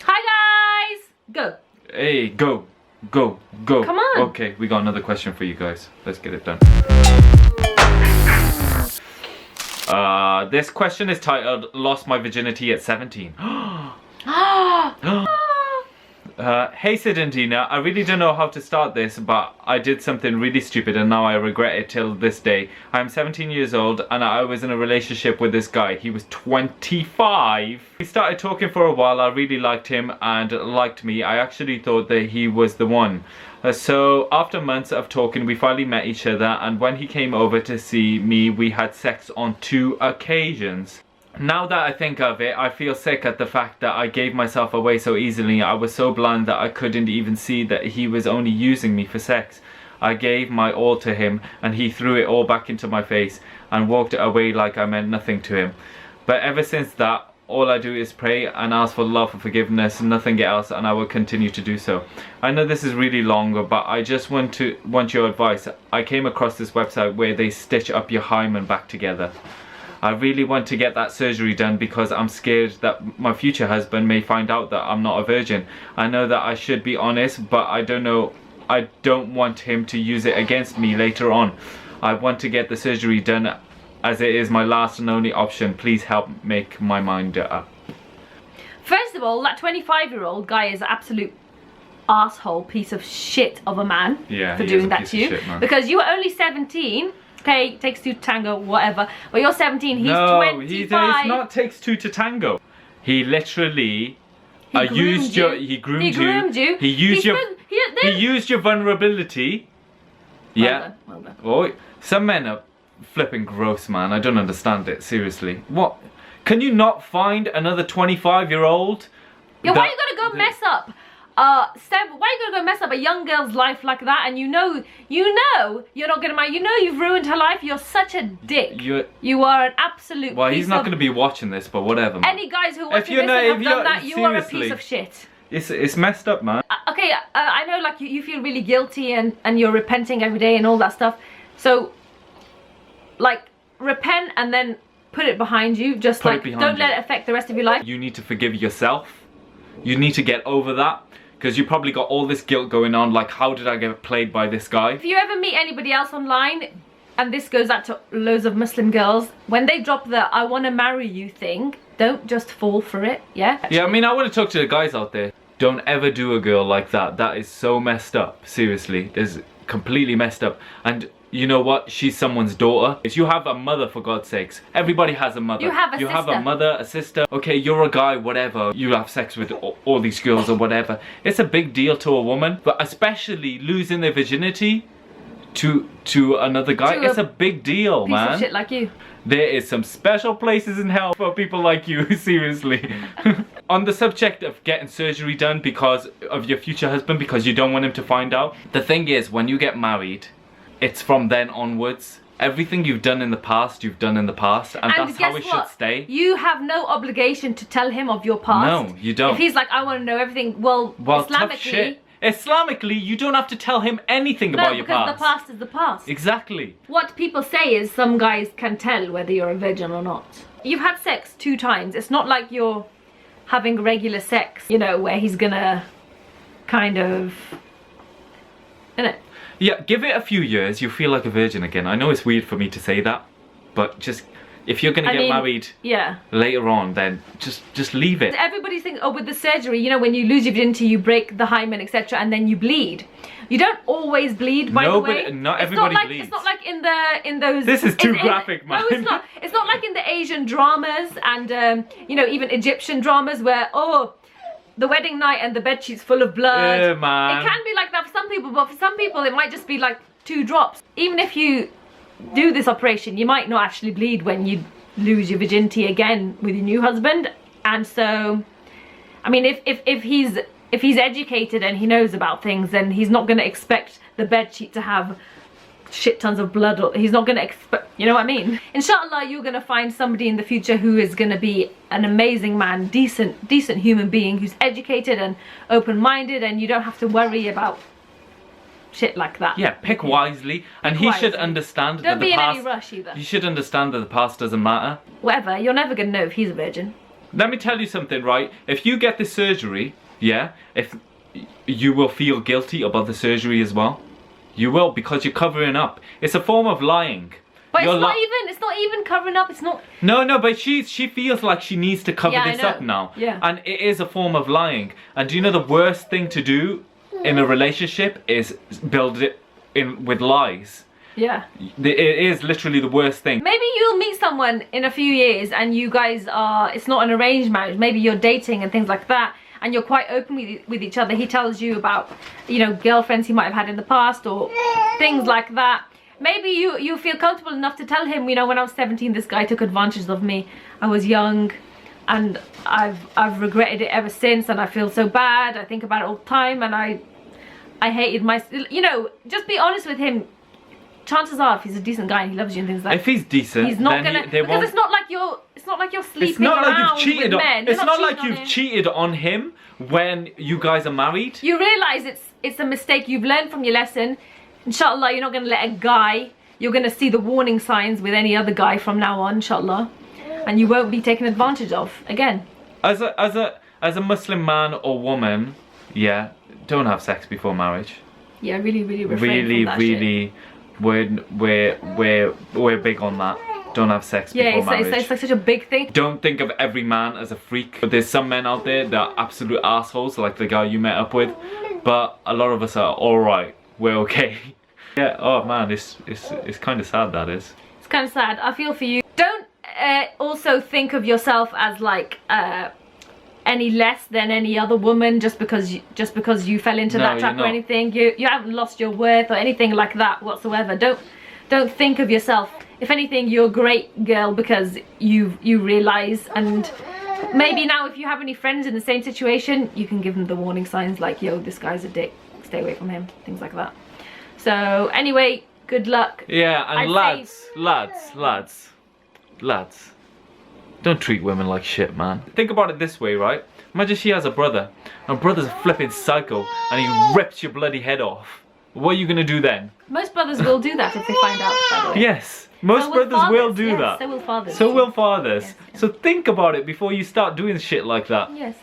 Hi guys! Go. Hey, go. Come on. Okay, we got another question for you guys. Let's get it done. This question is titled, Lost My Virginity at 17. Hey Sid and Dina, I really don't know how to start this, but I did something really stupid and now I regret it till this day. I'm 17 years old and I was in a relationship with this guy. He was 25. We started talking for a while. I really liked him and liked me. I actually thought that he was the one. So after months of talking, we finally met each other, and when he came over to see me, we had sex on 2 occasions. Now that I think of it, I feel sick at the fact that I gave myself away so easily. I was so blind that I couldn't even see that he was only using me for sex. I gave my all to him and he threw it all back into my face and walked away like I meant nothing to him. But ever since that, all I do is pray and ask for love and forgiveness, nothing else, and I will continue to do so. I know this is really long, but I just want your advice. I came across this website where they stitch up your hymen back together. I really want to get that surgery done because I'm scared that my future husband may find out that I'm not a virgin. I know that I should be honest, but I don't want him to use it against me later on. I want to get the surgery done as it is my last and only option. Please help make my mind up. First of all, that 25-year-old guy is an absolute asshole piece of shit of a man for doing that to you. Shit, because you were only 17. Okay, takes 2 to tango, whatever. But you're 17, he's 25. No, it's not takes 2 to tango. He literally used you. He groomed you. He used your vulnerability. Well done. Oh, some men are flipping gross, man. I don't understand it, seriously. What? Can you not find another 25-year-old? Yeah, why you gotta go mess up? Seb, why you gonna go mess up a young girl's life like that? And you know you're not gonna marry. You know you've ruined her life. You're such a dick. You are an absolute. Well, he's not gonna be watching this, but whatever. Man. Any guys who watch this and have done that, you are a piece of shit. It's messed up, man. Okay, I know, like you feel really guilty and you're repenting every day and all that stuff. So, like, repent and then put it behind you. Just like don't let it affect the rest of your life. You need to forgive yourself. You need to get over that. Because you probably got all this guilt going on, like how did I get played by this guy? If you ever meet anybody else online, and this goes out to loads of Muslim girls, when they drop the I want to marry you thing, don't just fall for it, yeah? Yeah, I mean, I want to talk to the guys out there. Don't ever do a girl like that. That is so messed up, seriously. It's completely messed up. And you know what? She's someone's daughter. If you have a mother, for God's sakes. Everybody has a mother. You have a sister. You have a mother, a sister. Okay, you're a guy, whatever. You have sex with all these girls or whatever. It's a big deal to a woman. But especially losing their virginity to another guy. It's a big deal, man. Piece of shit like you. There is some special places in hell for people like you, seriously. On the subject of getting surgery done because of your future husband, because you don't want him to find out. The thing is, when you get married, it's from then onwards. Everything you've done in the past, you've done in the past, and that's how it should stay. You have no obligation to tell him of your past. No, you don't. If he's like, I want to know everything, well tough shit. Islamically, you don't have to tell him anything about your past. No, because the past is the past. Exactly. What people say is some guys can tell whether you're a virgin or not. You've had sex 2 times. It's not like you're having regular sex, you know, where he's gonna kind of, innit? Yeah, give it a few years, you'll feel like a virgin again. I know it's weird for me to say that, but just, if you're gonna get married later on, then just leave it. Everybody's thinking, oh, with the surgery, you know, when you lose your virginity, you break the hymen, etc., and then you bleed. You don't always bleed, by the way. Not everybody bleeds. It's not like in those... This is too graphic, man. No, it's not. It's not like in the Asian dramas and, you know, even Egyptian dramas where, oh, the wedding night and the bedsheet's full of blood. Yeah, man. It can be like that for some people, but for some people it might just be like 2 drops. Even if you do this operation, you might not actually bleed when you lose your virginity again with your new husband. And so, I mean, if he's educated and he knows about things, then he's not going to expect the bedsheet to have shit tons of blood. Or he's not going to expect, you know what I mean? Inshallah, you're going to find somebody in the future who is going to be an amazing man, decent human being who's educated and open-minded, and you don't have to worry about shit like that. Yeah, pick wisely, and he should understand Don't be in any rush either. You should understand that the past doesn't matter. Whatever, you're never going to know if he's a virgin. Let me tell you something, right? If you get this surgery, yeah, if you will feel guilty about the surgery as well. You will, because you're covering up. It's a form of lying. But it's not even covering up. It's not. No, but she feels like she needs to cover Yeah, this I up know. now. Yeah. And it is a form of lying. And do you know the worst thing to do in a relationship is build it in with lies. Yeah. It is literally the worst thing. Maybe you'll meet someone in a few years and you guys are, it's not an arranged marriage, maybe you're dating and things like that, and you're quite open with each other. He tells you about, you know, girlfriends he might have had in the past or things like that. Maybe you feel comfortable enough to tell him, you know, when I was 17 this guy took advantage of me. I was young and I've regretted it ever since, and I feel so bad. I think about it all the time, and I hated my, you know, just be honest with him. Chances are, if he's a decent guy and he loves you and things like that, if he's decent, he's not then gonna. they Because won't. it's not like you're sleeping It's not like around you've cheated with on. men. It's You're not like cheating on you've him. cheated on him when you guys are married. You realise it's a mistake. You've learned from your lesson. Inshallah, you're not gonna let a guy. You're gonna see the warning signs with any other guy from now on, inshallah, and you won't be taken advantage of again. As a Muslim man or woman, yeah, don't have sex before marriage. Yeah, really refrain from that shit. We're big on that. Don't have sex before marriage. It's like such a big thing. Don't think of every man as a freak. But there's some men out there that are absolute assholes, like the guy you met up with. But a lot of us are alright. We're okay. Yeah, oh man, it's kind of sad, that is. It's kind of sad. I feel for you. Don't also think of yourself as like any less than any other woman just because you fell into that trap or anything. You haven't lost your worth or anything like that whatsoever. Don't think of yourself. If anything, you're a great girl because you realise, and maybe now if you have any friends in the same situation, you can give them the warning signs like, yo, this guy's a dick, stay away from him, things like that. So anyway, good luck. Yeah, and lads, don't treat women like shit, man. Think about it this way, right? Imagine she has a brother. And brother's a flipping psycho and he rips your bloody head off. What are you gonna do then? Most brothers will do that if they find out, by the way. Yes, most brothers will do that. So will fathers. So will fathers. Yes. So think about it before you start doing shit like that. Yes.